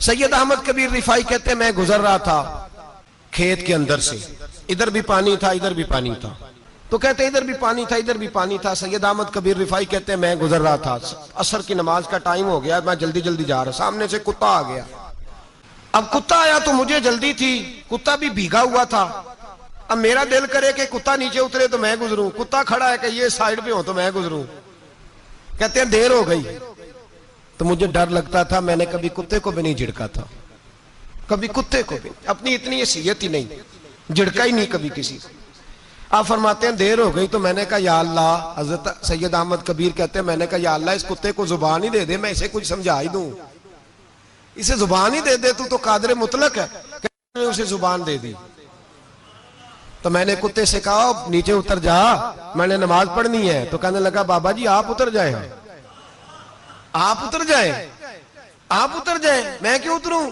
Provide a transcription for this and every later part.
सैयद अहमद कबीर रिफाई कहते हैं मैं गुजर रहा था खेत के अंदर से, इधर भी पानी था इधर भी पानी था, तो कहते इधर भी पानी था इधर भी पानी था। सैयद अहमद कबीर रिफाई कहते हैं मैं गुजर रहा था, असर की नमाज का टाइम हो गया, मैं जल्दी जल्दी जा रहा, सामने से कुत्ता आ गया। अब कुत्ता आया तो मुझे जल्दी थी, कुत्ता भी भीगा हुआ था। अब मेरा दिल करे कि कुत्ता नीचे उतरे तो मैं गुजरूं, कुत्ता खड़ा है कि ये साइड पे हो तो मैं गुजरूं। कहते हैं देर हो गई तो मुझे डर लगता था, मैंने कभी कुत्ते को भी नहीं झिड़का था, कभी कुत्ते को भी, अपनी इतनी हैसियत ही नहीं, झिड़का ही नहीं कभी किसी को। आप फरमाते हैं देर हो गई तो मैंने कहा या अल्लाह, हजरत सैयद अहमद कबीर कहते हैं मैंने कहा या अल्लाह इस कुत्ते को जुबान ही दे दे, मैं इसे कुछ समझा ही दूं, इसे जुबान ही दे दे, तू तो कादर मुतलक है। मैंने उसे जुबान दे दी तो मैंने कुत्ते से कहा नीचे उतर जा, मैंने नमाज पढ़नी है। तो कहने लगा बाबा जी आप उतर जाए, आप उतर जाए, आप उतर जाए, मैं क्यों उतरूं।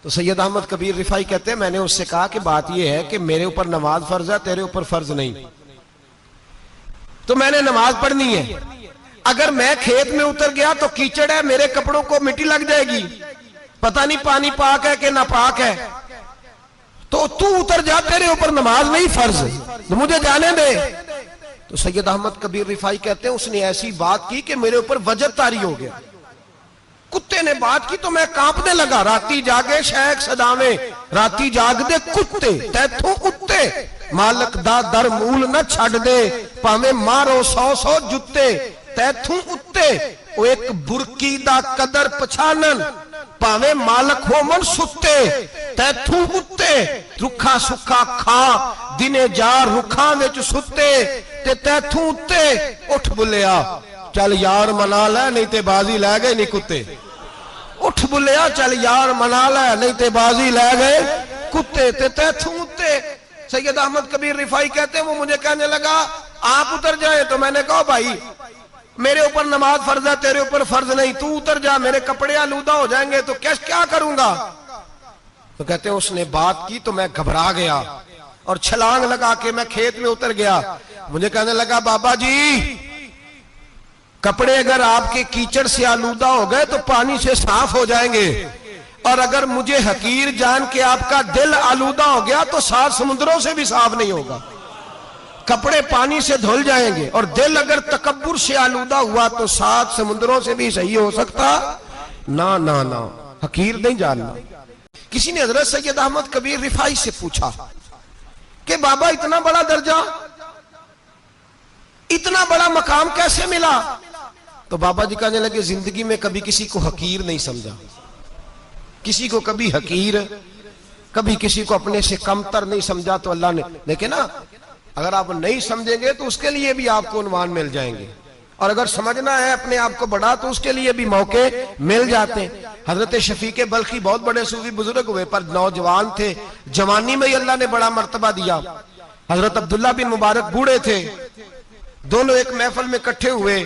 तो सैयद अहमद कबीर रिफाई कहते हैं मैंने उससे कहा कि बात यह है कि मेरे ऊपर नमाज फर्ज है, तेरे ऊपर फर्ज नहीं, तो मैंने नमाज पढ़नी है। अगर मैं खेत में उतर गया तो कीचड़ है, मेरे कपड़ों को मिट्टी लग जाएगी, पता नहीं पानी पाक है कि नापाक है, तो तू उतर जा, तेरे ऊपर नमाज नहीं फर्ज, तो मुझे जाने दे। तो सैयद अहमद कबीर रिफाई कहते हैं उसने ऐसी बात की कि मेरे ऊपर वजद तारी हो गया। कुत्ते ने बात की तो मैं कांपने लगा। राती जागे शेख सदावे, राती जाग दे कुत्ते, तैथों उत्ते मालक दा दर मूल न छड़ दे, भावे मारो 100 जुत्ते तैथों उत्ते, वो एक बुरकी दा कदर पछानन, भावे मालक हो मन सुत्ते तैथों उत्ते, रुखा सुखा खा दिने जार रुखा विच सुत्ते ते तैथों उत्ते, उठ बुलिया चल यार मना ले नहीं ते बाजी लै गए नहीं कुत्ते, उठ बुलिया चल यार मना ले नहीं ते बाजी लै गए कुत्ते ते तैथों उत्ते। सैयद अहमद कबीर रिफाई कहते हैं वो मुझे कहने लगा आप उतर जाए, तो मैंने कहा भाई मेरे ऊपर नमाज फर्ज है, तेरे ऊपर फर्ज नहीं, तू उतर जा, मेरे कपड़े आलूदा हो जाएंगे तो क्या करूंगा। तो कहते हैं उसने बात की तो मैं घबरा गया और छलांग लगा के मैं खेत में उतर गया। मुझे कहने लगा बाबा जी कपड़े अगर आपके कीचड़ से आलूदा हो गए तो पानी से साफ हो जाएंगे, और अगर मुझे हकीर जान के आपका दिल आलूदा हो गया तो 7 समुद्रों से भी साफ नहीं होगा, कपड़े पानी से धुल जाएंगे, और दिल अगर तकब्बुर से आलूदा हुआ तो 7 समुद्रों से भी सही हो सकता ना ना ना, हकीर नहीं जानना। किसी ने हजरत सैयद अहमद कबीर रिफाई से पूछा कि बाबा इतना बड़ा दर्जा, इतना बड़ा मकाम कैसे मिला। तो बाबा जी कहने लगे जिंदगी में कभी किसी को हकीर नहीं समझा, किसी को कभी हकीर, कभी किसी को अपने से कमतर नहीं समझा। तो अल्लाह ने देखे ना, अगर आप नहीं समझेंगे तो उसके लिए भी आपको उन्वान मिल जाएंगे, और अगर समझना है अपने आप को बड़ा तो उसके लिए भी मौके मिल जाते हैं। हजरत शफीक बल्खी बहुत बड़े सूफी बुजुर्ग हुए पर नौजवान थे, जवानी में ही अल्लाह ने बड़ा मर्तबा दिया। हजरत अब्दुल्ला बिन मुबारक बूढ़े थे, दोनों एक महफिल में इकट्ठे हुए।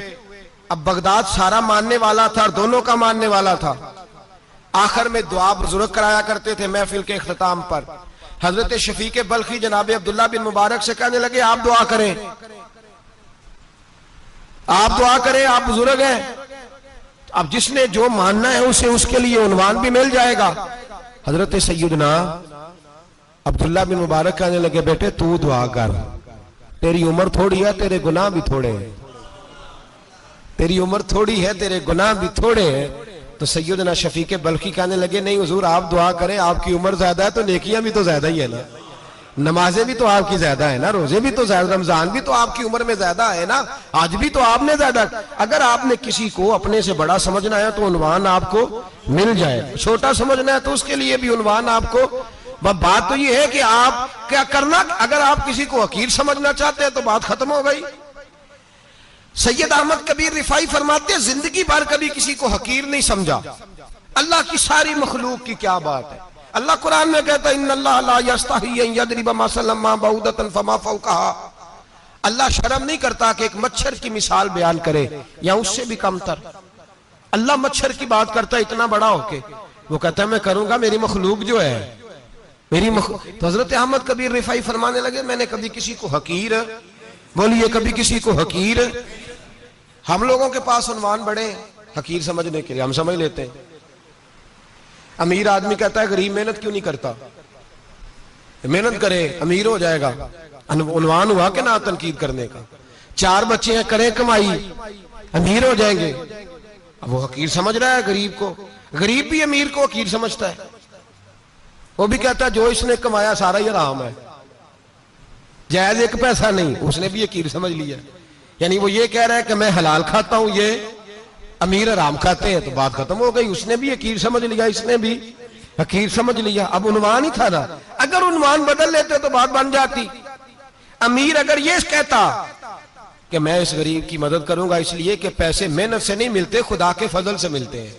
अब बगदाद सारा मानने वाला था और दोनों का मानने वाला था। आखिर में दुआ बुजुर्ग कराया करते थे महफिल के इख्तिताम पर। हजरत शफीक बल्खी जनाब अब्दुल्ला बिन मुबारक से कहने लगे आप दुआ करें, आप दुआ करें, आप बुजुर्ग हैं, अब जिसने जो मानना है उसे उसके लिए उन्वान भी मिल जाएगा। हजरत सैयदना अब्दुल्ला बिन मुबारक कहने लगे बेटे तू दुआ कर, तेरी उम्र थोड़ी है, तेरे गुनाह भी थोड़े हैं, तेरी उम्र थोड़ी है, तेरे गुनाह भी थोड़े हैं। तो सैयदना शफीक बल्खी कहने लगे नहीं हुजूर आप दुआ करें, आपकी उम्र ज्यादा है तो नेकियां भी तो ज्यादा ही है ना, नमाजें भी तो आपकी ज्यादा है ना, रोजे भी तो ज्यादा, रमजान भी तो आपकी उम्र में ज्यादा है ना, आज भी तो आपने ज्यादा। अगर आपने किसी को अपने से बड़ा समझना है तो उन्वान आपको मिल जाए, छोटा समझना है तो उसके लिए भी उन्वान आपको। बात तो ये है कि आप क्या करना, अगर आप किसी को हकीर समझना चाहते हैं तो बात खत्म हो गई। सैयद अहमद कबीर रिफाई फरमाते हैं जिंदगी भर कभी किसी को हकीर नहीं समझा। अल्लाह की सारी मखलूक की क्या बात है। अल्लाह कुरान में कहता है इन्नल्लाह ला यस्तही अन यदरिब मसलन मा बऊदतन फमा फौकहा, अल्लाह शर्म नहीं करता कि एक मच्छर की मिसाल बयान करे या उससे भी कमतर। अल्लाह मच्छर की बात करता है इतना बड़ा होके, वो कहता है मैं करूंगा, मेरी मखलूक जो है मेरी तो हजरत अहमद कबीर रिफाई फरमाने लगे मैंने कभी किसी को हकीर, बोलिए कभी किसी को हकीर। हम लोगों के पास उन्वान बड़े हकीर समझने के लिए, हम समझ लेते हैं। अमीर आदमी कहता है गरीब मेहनत क्यों नहीं करता, मेहनत करे अमीर हो जाएगा। उन्वान हुआ कि ना तनकीद करने का। 4 बच्चे हैं, करें कमाई, अमीर हो जाएंगे। अब वो हकीर समझ रहा है गरीब को, गरीब भी अमीर को हकीर समझता है। वो भी कहता है जो इसने कमाया सारा ही हराम है, जायज एक पैसा नहीं, उसने भी हकीर समझ लिया। यानी वो ये कह रहा है कि मैं हलाल खाता हूं, ये अमीर हराम खाते हैं, तो बात खत्म हो गई। उसने भी हकीर समझ लिया, इसने भी हकीर समझ लिया। अब उन्वान ही था ना, अगर उन्वान बदल लेते तो बात बन जाती। अमीर अगर ये कहता कि मैं इस गरीब की मदद करूंगा इसलिए कि पैसे मेहनत से नहीं मिलते, खुदा के फजल से मिलते हैं,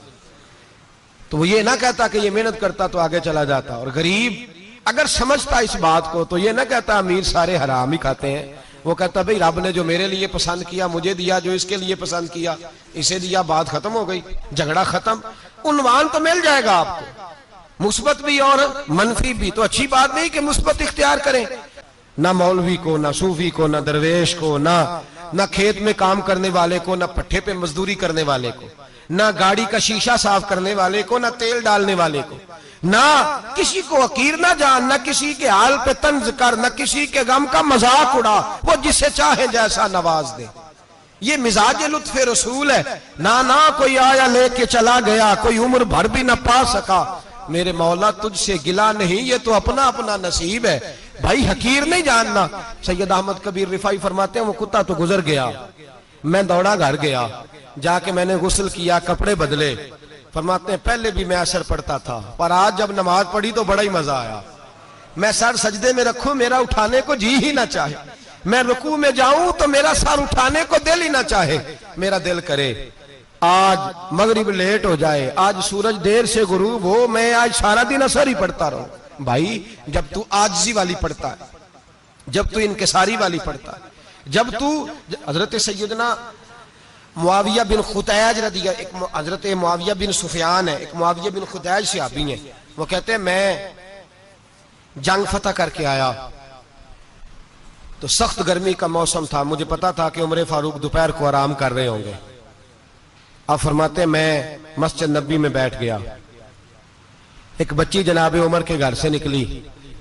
तो वो ये ना कहता कि ये मेहनत करता तो आगे चला जाता। और गरीब अगर समझता इस बात को तो ये ना कहता अमीर सारे हराम ही खाते हैं। वो कहता भाई रब ने जो मेरे लिए पसंद किया मुझे दिया, जो इसके लिए पसंद किया इसे दिया, बात खत्म हो गई, झगड़ा खत्म। उन्वान तो मिल जाएगा आपको, मुस्बत भी और मनफी भी। तो अच्छी बात नहीं कि मुस्बत इख्तियार करें, ना मौलवी को, ना सूफी को, ना दरवेश को, ना खेत में काम करने वाले को, ना पट्टे पे मजदूरी करने वाले को, ना गाड़ी का शीशा साफ करने वाले को, ना तेल डालने वाले को, ना किसी को हकीर ना जान, ना किसी के हाल पे तंज कर, ना किसी के गम का मजाक उड़ा, वो जिसे चाहे जैसा नवाज दे। ये मिजाज लुत्फ रसूल है। ना कोई आया लेके चला गया, कोई उम्र भर भी ना पा सका, मेरे मौला तुझसे गिला नहीं, ये तो अपना अपना नसीब है। भाई हकीर नहीं जानना। सैयद अहमद कबीर रिफाई फरमाते हैं वो कुत्ता तो गुजर गया, मैं दौड़ा घर गया, जाके मैंने गुस्ल किया, कपड़े बदले। फरमाते हैं पहले भी मैं असर पढ़ता था, पर आज जब नमाज पढ़ी तो बड़ा ही मजा आया। मैं सर सजदे में रखूं मेरा उठाने को जी ही ना चाहे, मैं रुकू में जाऊं तो मेरा सर उठाने को दिल ही ना चाहे। मेरा दिल करे आज मगरिब लेट हो जाए, आज सूरज देर से गुरूब हो, मैं आज सारा दिन असर ही पढ़ता रहूं। भाई जब तू आजिज़ी वाली पढ़ता है, जब तू इनकिसारी वाली पढ़ता है, जब तू हजरत सैयदना मुआविया बिन खुतैज रदिया, एक हजरत मुआविया बिन सुफियान है, एक मुआविया बिन खुतैज सहाबी है, वो कहते हैं मैं जंग फतह करके आया तो सख्त गर्मी का मौसम था, मुझे पता था कि उमर फारूक दोपहर को आराम कर रहे होंगे। अब फरमाते मैं मस्जिद नबी में बैठ गया, एक बच्ची जनाब उमर के घर से निकली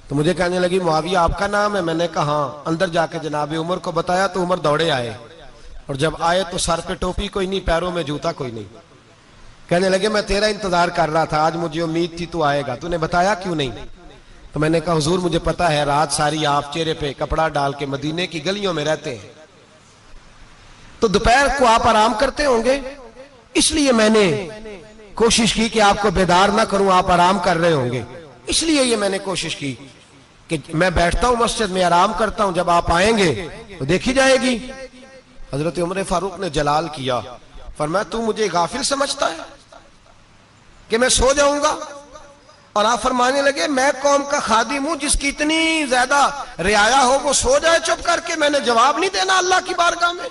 तो मुझे कहने लगी मुआविया आपका नाम है? मैंने कहा हाँ। अंदर जाके जनाब उमर को बताया तो उमर दौड़े आए, और जब आए तो सर पे टोपी कोई नहीं, पैरों में जूता कोई नहीं। कहने लगे मैं तेरा इंतजार कर रहा था, आज मुझे उम्मीद थी तू आएगा, तूने बताया क्यों नहीं? तो मैंने कहा हुजूर मुझे पता है रात सारी आप चेहरे पे कपड़ा डाल के मदीने की गलियों में रहते हैं, तो दोपहर को आप आराम करते होंगे, इसलिए मैंने कोशिश की कि आपको बेदार ना करूं, आप आराम कर रहे होंगे, इसलिए ये मैंने कोशिश की कि मैं बैठता हूं मस्जिद में आराम करता हूं, जब आप आएंगे तो देखी जाएगी। हजरत उमर फारूक ने जलाल किया, फरमाया तू मुझे गाफिल समझता है कि मैं सो जाऊंगा? और आप फरमाने लगे मैं कौम का खादिम हूं जिसकी इतनी ज्यादा रियाया हो वो सो जाए चुप करके, मैंने जवाब नहीं देना अल्लाह की बारगाह में?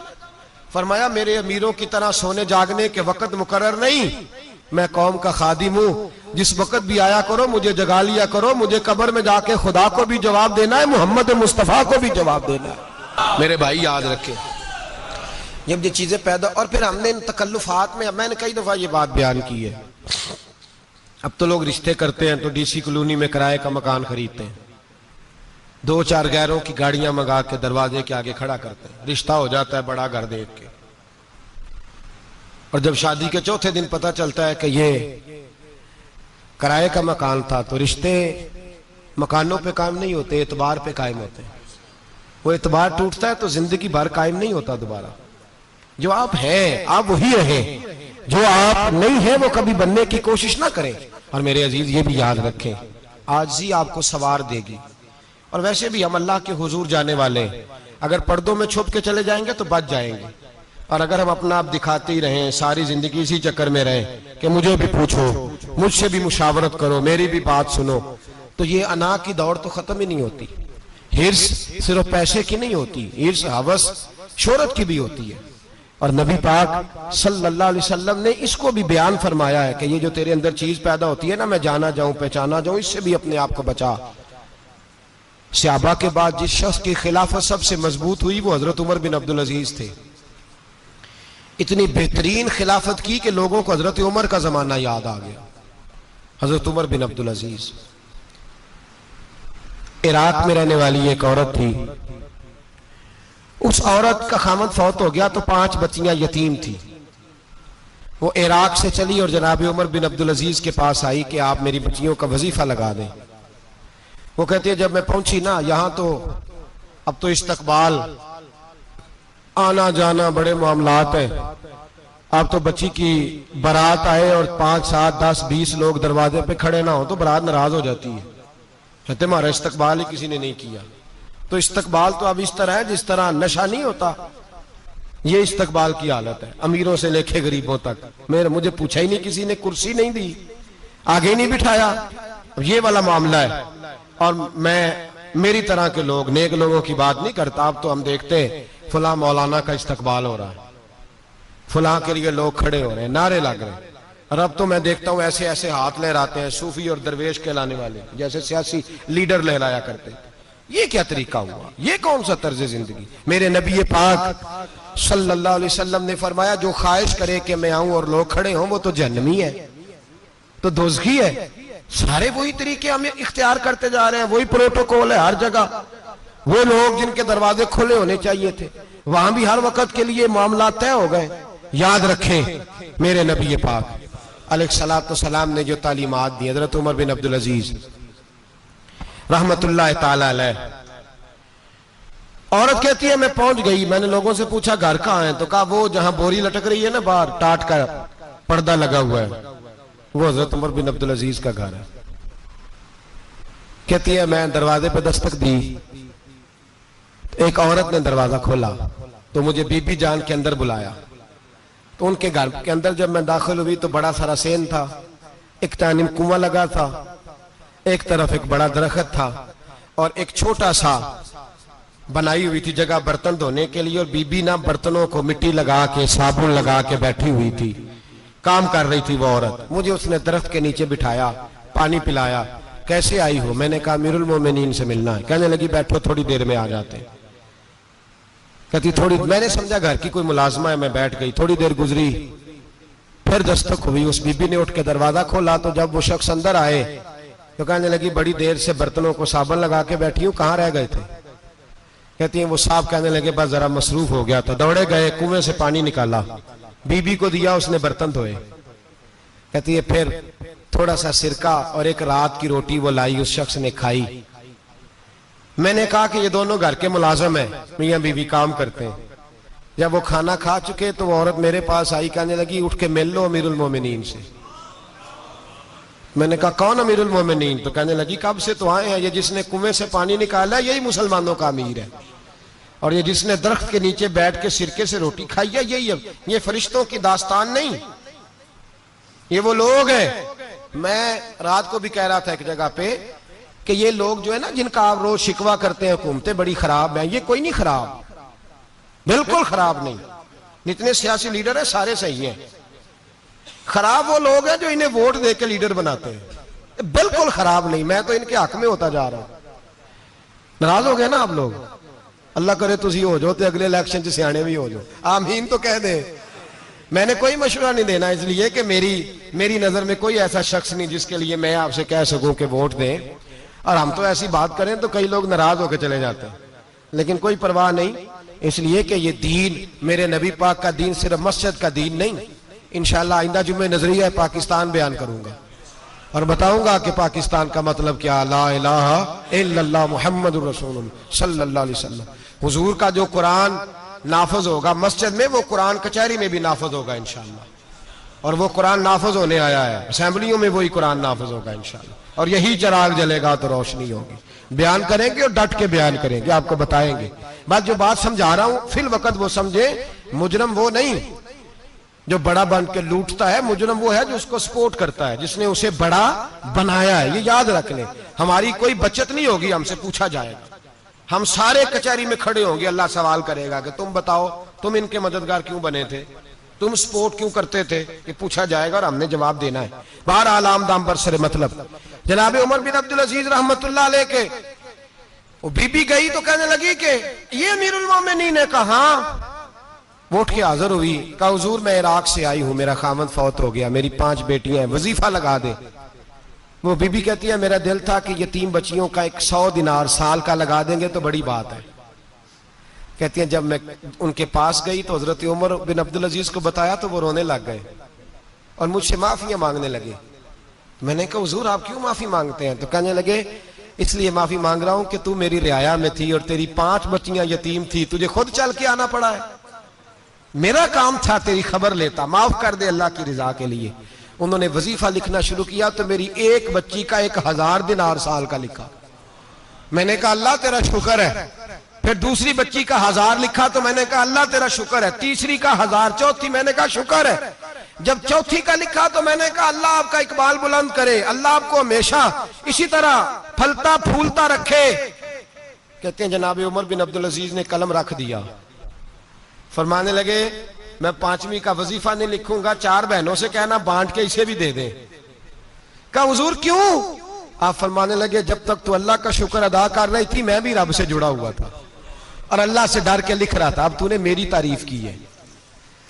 फरमाया मेरे अमीरों की तरह सोने जागने के वक्त मुकर्रर नहीं, मैं कौम का खादिम हूं, जिस वक्त भी आया करो मुझे जगा लिया करो, मुझे कब्र में जाके खुदा को भी जवाब देना है, मोहम्मद मुस्तफा को भी जवाब देना है। मेरे भाई याद रखें जब ये चीजें पैदा, और फिर हमने इन तकल्लुफात में, मैंने कई दफा ये बात बयान की है, अब तो लोग रिश्ते करते हैं तो डीसी कॉलोनी में किराए का मकान खरीदते हैं, 2-4 गैरों की गाड़ियां मंगा के दरवाजे के आगे खड़ा करते हैं, रिश्ता हो जाता है बड़ा घर देख के, और जब शादी के चौथे दिन पता चलता है कि ये किराए का मकान था, तो रिश्ते मकानों पे कायम नहीं होते, एतबार पे कायम होते हैं। वो एतबार टूटता है तो जिंदगी भर कायम नहीं होता दोबारा। जो आप हैं आप वही रहें, जो आप नहीं हैं वो कभी बनने की कोशिश ना करें। और मेरे अजीज ये भी याद रखें आजिज़ी आपको सवार देगी, और वैसे भी हम अल्लाह के हुजूर जाने वाले हैं, अगर पर्दों में छुप के चले जाएंगे तो बच जाएंगे, और अगर हम अपना आप दिखाते ही रहें, सारी जिंदगी इसी चक्कर में रहें कि मुझे भी पूछो, मुझसे भी मुशावरत करो, मेरी भी बात सुनो, तो ये अना की दौड़ तो खत्म ही नहीं होती। हिर्स सिर्फ पैसे की नहीं होती, हिर्स हवस शोहरत की भी होती है। और नबी पाक सल्लल्लाहु अलैहि वसल्लम ने इसको भी बयान फरमाया है कि ये जो तेरे अंदर चीज पैदा होती है ना, मैं जाना जाऊं पहचाना जाऊं, इससे भी अपने आप को बचा। सहाबा के बाद जिस शख्स की खिलाफत सबसे मजबूत हुई वो हजरत उमर बिन अब्दुल अजीज थे। इतनी बेहतरीन खिलाफत की कि लोगों को हजरत उमर का जमाना याद आ गया। हजरत उमर बिन अब्दुल अजीज, इराक में रहने वाली एक औरत थी। उस औरत का खामद फौत हो गया तो 5 बच्चियां यतीम थी। वो इराक से चली और जनाब उमर बिन अब्दुल अजीज के पास आई कि आप मेरी बच्चियों का वजीफा लगा दें। वो कहती है जब मैं पहुंची ना, यहां तो अब तो इस्तकबाल, आना जाना बड़े मामलात हैं। अब तो बच्ची की बारात आए और 5, 7, 10, 20 लोग दरवाजे पे खड़े ना हो तो बारात नाराज हो जाती है, कहते हमारा इस्तकबाल ही किसी ने नहीं किया। तो इस्तकबाल तो अब इस तरह है जिस तरह नशा नहीं होता, ये इस्तकबाल की हालत है, अमीरों से लेके गरीबों तक। मुझे पूछा ही नहीं, किसी ने कुर्सी नहीं दी, आगे ही नहीं बिठाया, ये वाला मामला है। और मैं मेरी तरह के लोग, नेक लोगों की बात नहीं करता। अब तो हम देखते हैं फला मौलाना का इस्तकबाल हो रहा है, फला के लिए लोग खड़े हो रहे हैं, नारे लग रहे हैं। और अब तो मैं देखता हूं ऐसे ऐसे हाथ लहराते हैं सूफी और दरवेश कहलाने वाले, जैसे सियासी लीडर लहराया करते हैं। ये क्या तरीका हुआ? ये कौन सा तर्ज जिंदगी? मेरे नबी पाक सल्लल्लाहु अलैहि वसल्लम ने फरमाया जो ख्वाहिश करे कि मैं आऊं और लोग खड़े हों वो तो जहन्नमी है, तो दोज़खी है। सारे वही तरीके हम इख्तियार करते जा रहे हैं, वही प्रोटोकॉल है हर जगह। वो लोग जिनके दरवाजे खुले होने चाहिए थे, वहां भी हर वक्त के लिए मामला तय हो गए। याद रखें मेरे नबी पाक अलैहिस्सलातु सलाम ने जो तालीमात दी, हजरत उमर बिन अब्दुल अजीज रहमतुल्लाह ताला अलैह। औरत कहती है मैं पहुंच गई, मैंने लोगों से पूछा घर कहां है, तो कहा वो जहां बोरी लटक रही है ना बाहर, टाट का पर्दा लगा हुआ है, वो हजरत उमर बिन अब्दुल अजीज का घर है। कहती है मैं दरवाजे पे दस्तक दी, एक औरत ने दरवाजा खोला तो मुझे बीबी जान के अंदर बुलाया। तो उनके घर के अंदर जब मैं दाखिल हुई तो बड़ा सारा सेन था, एक तानिम कुआं लगा था, एक तरफ एक बड़ा दरख्त था और एक छोटा सा बनाई हुई थी जगह बर्तन धोने के लिए। और बीबी ना बर्तनों को मिट्टी लगा के साबुन लगा के बैठी हुई थी, काम कर रही थी वो औरत। मुझे उसने दरख्त के नीचे बिठाया, पानी पिलाया। कैसे आई हो? मैंने कहा अमीरुल मोमिनीन से मिलना है। कहने लगी बैठो थोड़ी देर में आ जाते। कहती थोड़ी, मैंने समझा घर की कोई मुलाजमा है, मैं बैठ गई। थोड़ी देर गुजरी, फिर दस्तक हुई, उस बीबी ने उठ के दरवाजा खोला। तो जब वो शख्स अंदर आए तो कहने लगी बड़ी देर से बर्तनों को साबुन लगा के बैठी हूं, कहां रह गए थे? कहती है वो साहब कहने लगे बस जरा मसरूफ हो गया था, दौड़े गए, कुएं से पानी निकाला, बीबी को दिया, उसने बर्तन धोए। कहती है फिर थोड़ा सा सिरका और एक रात की रोटी वो लाई, उस शख्स ने खाई। मैंने कहा कि ये दोनों घर के मुलाजम है, मियां बीवी काम करते हैं। जब वो खाना खा चुके तो वो औरत मेरे पास आई, कहने लगी उठ के मिल लो अमीरुल मोमिनीन से। मैंने कहा कौन अमीरुल मोमिनीन? तो कहने लगी कब से तो आए हैं, ये जिसने कुएं से पानी निकाला यही मुसलमानों का अमीर है, और ये जिसने दरख्त के नीचे बैठ के सिरके से रोटी खाई है यही है। ये फरिश्तों की दास्तान नहीं, ये वो लोग हैं। मैं रात को भी कह रहा था एक जगह पे कि ये लोग जो है ना जिनका आप रोज शिकवा करते हैं हुकूमतें बड़ी खराब हैं, ये कोई नहीं खराब, बिल्कुल खराब नहीं। जितने सियासी लीडर हैं सारे सही हैं। खराब वो लोग हैं जो इन्हें वोट दे के लीडर बनाते हैं, बिल्कुल खराब नहीं। मैं तो इनके हक में होता जा रहा हूं। नाराज हो गए ना आप लोग? अल्लाह करे तुसी हो जाओ तो अगले इलेक्शन च सियाने भी हो जाओ, आमीन तो कह दे। मैंने कोई मशवरा नहीं देना, इसलिए कि मेरी नजर में कोई ऐसा शख्स नहीं जिसके लिए मैं आपसे कह सकूं कि वोट दें। और हम तो ऐसी बात करें तो कई लोग नाराज होकर चले जाते हैं, लेकिन कोई परवाह नहीं, इसलिए कि ये दीन, मेरे नबी पाक का दीन सिर्फ मस्जिद का दीन नहीं। इंशाअल्लाह आइंदा जुम्मे नजरिया पाकिस्तान बयान करूंगा और बताऊंगा कि पाकिस्तान का मतलब क्या, ला इलाहा इल्लल्लाह मुहम्मदुर रसूलुल्लाह सल्लल्लाहु अलैहि वसल्लम। हुजूर का जो कुरान नाफज होगा मस्जिद में, वो कुरान कचहरी में भी नाफज होगा इंशाअल्लाह। और वो कुरान नाफज होने आया है, असेंबलियों में वही कुरान नाफज होगा इंशाअल्लाह। और यही चिराग जलेगा तो रोशनी होगी। बयान करेंगे और डट के बयान करेंगे, आपको बताएंगे। बस जो बात समझा रहा हूं फिल वक्त वो समझे, मुजरम वो नहीं जो बड़ा बन के लूटता है, मुजरम वो है जो उसको सपोर्ट करता है, जिसने उसे बड़ा बनाया है। ये याद रख लें, हमारी कोई बचत नहीं होगी, हमसे पूछा जाएगा। हम सारे कचहरी में खड़े होंगे, अल्लाह सवाल करेगा कि तुम बताओ तुम इनके मददगार क्यों बने थे, तुम सपोर्ट क्यों करते थे, ये पूछा जाएगा और हमने जवाब देना है। बाहर आलाम दाम पर सरे मतलब जनाब उमर बिन अब्दुल अजीज रहमतुल्लाह अलैह के वो बीबी गई तो कहने लगी कि ये अमीरुल मोमिनीन है। कहा वो उठ के हाजिर हुई, कहा हुजूर मैं इराक से आई हूं, मेरा खामद फौत हो गया, मेरी 5 बेटियां हैं, वजीफा लगा दे। वो बीबी कहती है मेरा दिल था कि यतीम बच्चियों का 100 दिनार साल का लगा देंगे तो बड़ी बात है। कहती है जब मैं उनके पास गई तो हजरत उमर बिन अब्दुल अजीज को बताया तो वो रोने लग गए और मुझसे माफियां मांगने लगे। मैंने कहा हुजूर आप क्यों माफी मांगते हैं? तो कहने लगे इसलिए माफी मांग रहा हूं कि तू मेरी रियाया में थी और तेरी 5 बच्चियां यतीम थी, तुझे खुद चल के आना पड़ा है। मेरा काम था तेरी खबर लेता, माफ कर दे अल्लाह की रिजा के लिए। उन्होंने वजीफा लिखना शुरू किया तो मेरी एक बच्ची का 1000 दिनार साल का लिखा। मैंने कहा अल्लाह तेरा शुक्र है। फिर दूसरी बच्ची का 1000 लिखा तो मैंने कहा अल्लाह तेरा शुक्र है। तीसरी का 1000, चौथी मैंने कहा शुक्र है। जब चौथी का लिखा तो मैंने कहा अल्लाह आपका इकबाल बुलंद करे, अल्लाह आपको हमेशा इसी तरह फलता फूलता रखे। कहते हैं जनाब उमर बिन अब्दुल अजीज ने कलम रख दिया, फरमाने लगे मैं 5वीं का वजीफा नहीं लिखूंगा, 4 बहनों से कहना बांट के इसे भी दे दें। कहा हुजूर क्यों? आप फरमाने लगे जब तक तू अल्लाह का शुक्र अदा कर रही थी मैं भी रब से जुड़ा हुआ था और अल्लाह से डर के लिख रहा था। अब तूने मेरी तारीफ की है,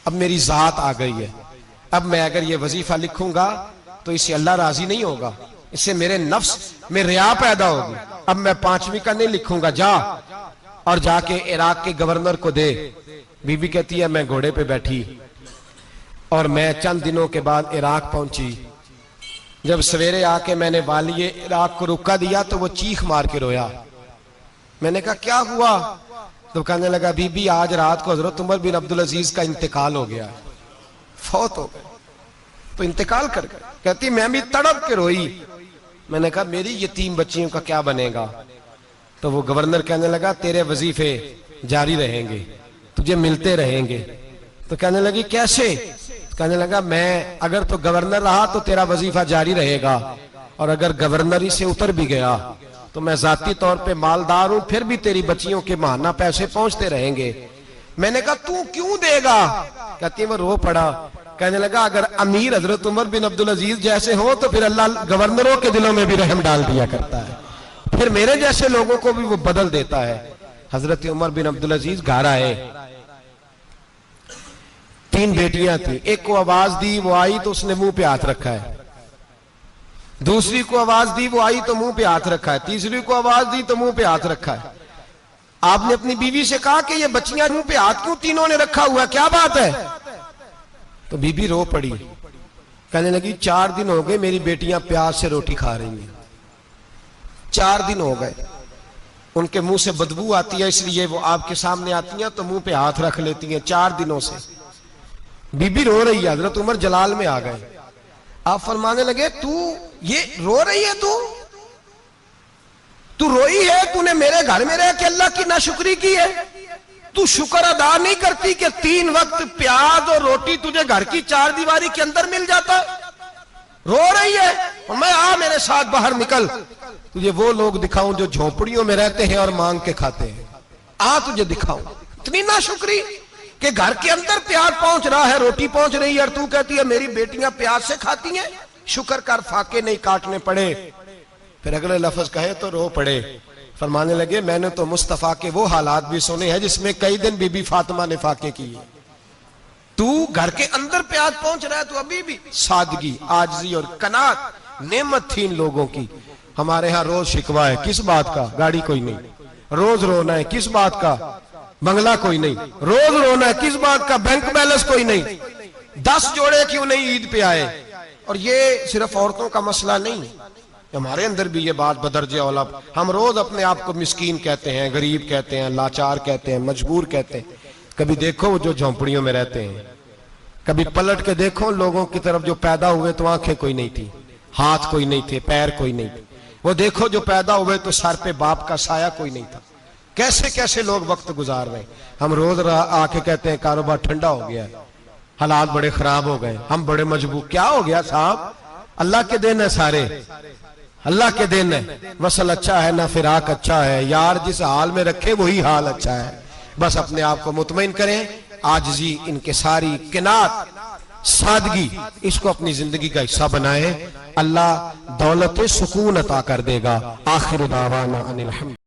अब मेरी जात आ गई है। अब मैं अगर ये वजीफा लिखूंगा तो इससे अल्लाह राजी नहीं होगा, इससे मेरे नफ्स में रिया पैदा होगी। अब मैं 5वीं का नहीं लिखूंगा, जा और जाके इराक के गवर्नर को दे। बीबी कहती है मैं घोड़े पे बैठी और मैं चंद दिनों के बाद इराक पहुंची। जब सवेरे आके मैंने वालिए इराक को रुका दिया तो वो चीख मार के रोया। मैंने कहा क्या हुआ? तो कहने लगा बीबी आज रात को हजरत उमर बिन अब्दुल अजीज का इंतकाल हो गया, फौत हो गए, तो इंतकाल कर गए। कहती मैं भी तड़प के रोई। मैंने कहा मेरी यतीम बच्चियों का क्या बनेगा? तो वो गवर्नर कहने लगा तेरे वजीफे जारी रहेंगे, तुझे मिलते रहेंगे। तो कहने लगी कैसे? कहने लगा मैं अगर तो गवर्नर रहा तो तेरा वजीफा जारी रहेगा और अगर गवर्नरी से उतर भी गया तो मैं जाती तौर पे मालदार हूं, फिर भी तेरी बच्चियों के माहाना पैसे पहुंचते रहेंगे। मैंने कहा तू क्यों देगा? कहती है वो रो पड़ा। कहने लगा अगर अमीर हजरत उमर बिन अब्दुल अजीज जैसे हो तो फिर अल्लाह गवर्नरों के दिलों में भी रहम डाल दिया करता है, फिर मेरे जैसे लोगों को भी वो बदल देता है। हजरत उमर बिन अब्दुल अजीज घर आए, 3 बेटियां थी। एक को आवाज दी, वो आई तो उसने मुंह पे हाथ रखा है। दूसरी को आवाज दी, वो आई तो मुंह पे हाथ रखा है। तीसरी को आवाज दी तो मुंह पे हाथ रखा है। आपने अपनी बीवी से कहा कि ये बच्चियां मुंह पे हाथ क्यों तीनों ने रखा हुआ, क्या बात है? तो बीबी रो पड़ी, कहने लगी 4 दिन हो गए मेरी बेटियां प्यास से रोटी खा रही हैं, 4 दिन हो गए, उनके मुंह से बदबू आती है इसलिए वो आपके सामने आती हैं तो मुंह पे हाथ रख लेती हैं 4 दिनों से। बीबी रो रही है, हजरत उमर जलाल में आ गए। आप फरमाने लगे तू ये रो रही है, तू रोई है, तूने मेरे घर में रह के अल्लाह की नाशुक्री की है, तू शुक्र अदा नहीं करती कि 3 वक्त प्याज और रोटी तुझे घर की 4 दीवारी के अंदर मिल जाता? रो रही है और मैं आ मेरे साथ बाहर निकल, तुझे वो लोग दिखाऊं जो झोपड़ियों में रहते हैं और मांग के खाते हैं, आ तुझे दिखाऊं। इतनी नाशुक्री कि घर के अंदर प्याज पहुंच रहा है, रोटी पहुंच रही है और तू कहती है मेरी बेटियां प्याज से खाती हैं, शुक्र कर फाके नहीं काटने पड़े। फिर अगले लफ्ज कहे तो रो पड़े। फरमाने लगे मैंने तो मुस्तफा के वो हालात भी सुने हैं जिसमें कई दिन बीबी फातिमा ने फाके किए, तू घर के अंदर प्याज पहुंच रहा है, तू अभी भी। सादगी, आजिज़ी और कनात नेमत थी इन लोगों की। हमारे यहाँ रोज शिकवा है, किस बात का? गाड़ी कोई नहीं। रोज रोना है, किस बात का? बंगला कोई नहीं। रोज रोना है, किस बात का? बैंक बैलेंस कोई नहीं। 10 जोड़े क्यों नहीं ईद पे आए? और ये सिर्फ औरतों का मसला नहीं, हमारे अंदर भी ये बात बदरजे औला। हम रोज अपने आप को मिस्कीन कहते हैं, गरीब कहते हैं, लाचार कहते हैं, मजबूर कहते हैं। कभी देखो जो झोंपड़ियों में रहते हैं, कभी पलट के देखो लोगों की तरफ जो पैदा हुए तो आंखें कोई नहीं थी, हाथ कोई नहीं थे, पैर कोई नहीं थे। वो देखो जो पैदा हुए तो सर पे बाप का साया कोई नहीं था। कैसे कैसे लोग वक्त गुजार रहे हैं। हम रोज आके कहते हैं कारोबार ठंडा हो गया, हालात बड़े खराब हो गए, हम बड़े मजबूर। क्या हो गया साहब? अल्लाह के दिन है सारे, अल्लाह के दिन है। वसल अच्छा है ना फिराक अच्छा है, यार जिस हाल में रखे वही हाल अच्छा है। बस अपने आप को मुतमईन करें, आजिज़ी, इनके सारी किनात, सादगी, इसको अपनी जिंदगी का हिस्सा बनाएं। अल्लाह दौलत सुकून अता कर देगा। आखिर दावाना अनिल हम्द।